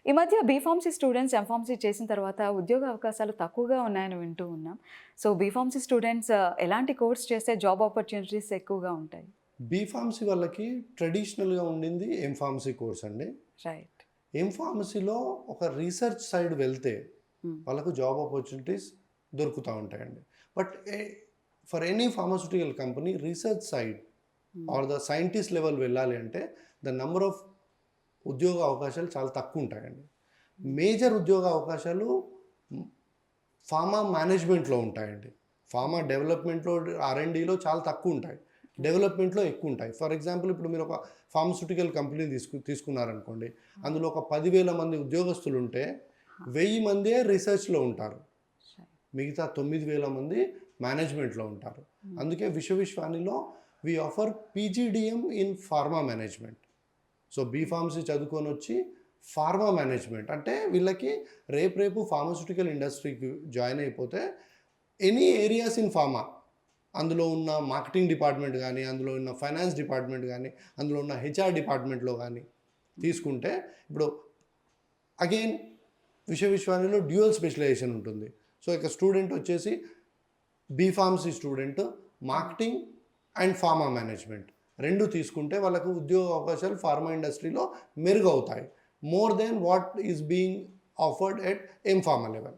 ఈ మధ్య B Pharmacy students M Pharmacy చేసిన తర్వాత ఉద్యోగ అవకాశాలు తక్కువగా ఉన్నాయని వింటూ ఉన్నాం. సో బీఫార్మసీ స్టూడెంట్స్ ఎలాంటి కోర్స్ చేస్తే జాబ్ ఆపర్చునిటీస్ ఎక్కువగా ఉంటాయి? బీఫార్మసీ వాళ్ళకి ట్రెడిషనల్‌గా ఉండింది ఎంఫార్మసీ కోర్స్ అండి. రైట్. ఎంఫార్మసీలో ఒక రీసెర్చ్ సైడ్ వెళ్తే హ్మ్. వాళ్ళకు జాబ్ ఆపర్చునిటీస్ దొరుకుతా ఉంటాయండి. But for any pharmaceutical company research side or the scientist level వెళ్ళాలి అంటే ద నంబర్ ఆఫ్ ఉద్యోగ అవకాశాలు చాలా తక్కువ ఉంటాయండి. మేజర్ ఉద్యోగ అవకాశాలు ఫార్మా మేనేజ్మెంట్లో ఉంటాయండి. ఫార్మా డెవలప్మెంట్లో R&Dలో చాలా తక్కువ ఉంటాయి. డెవలప్మెంట్లో ఎక్కువ ఉంటాయి. ఫర్ ఎగ్జాంపుల్ ఇప్పుడు మీరు ఒక ఫార్మస్యూటికల్ కంపెనీ తీసుకున్నారనుకోండి, అందులో ఒక 10,000 మంది ఉద్యోగస్తులు ఉంటే 1000 మందే రీసెర్చ్లో ఉంటారు. మిగతా 9,000 మంది మేనేజ్మెంట్లో ఉంటారు. అందుకే విశ్వవిశ్వానిలో we offer PGDM in pharma management. So B pharmacy చదువుకొని వచ్చి ఫార్మా మేనేజ్మెంట్ అంటే వీళ్ళకి రేపు ఫార్మాస్యూటికల్ ఇండస్ట్రీకి జాయిన్ అయిపోతే ఎనీ ఏరియాస్ ఇన్ ఫార్మా, అందులో ఉన్న మార్కెటింగ్ డిపార్ట్మెంట్ కానీ, అందులో ఉన్న ఫైనాన్స్ డిపార్ట్మెంట్ కానీ, అందులో ఉన్న HR డిపార్ట్మెంట్లో కానీ తీసుకుంటే ఇప్పుడు అగైన్ విశ్వవిశ్వానిలో డ్యూయల్ స్పెషలైజేషన్ ఉంటుంది. సో ఇక స్టూడెంట్ వచ్చేసి B pharmacy student marketing and pharma management రెండు తీసుకుంటే వాళ్ళకు ఉద్యోగ అవకాశాలు ఫార్మా ఇండస్ట్రీలో మెరుగవుతాయి. More than what is being offered at M pharma level.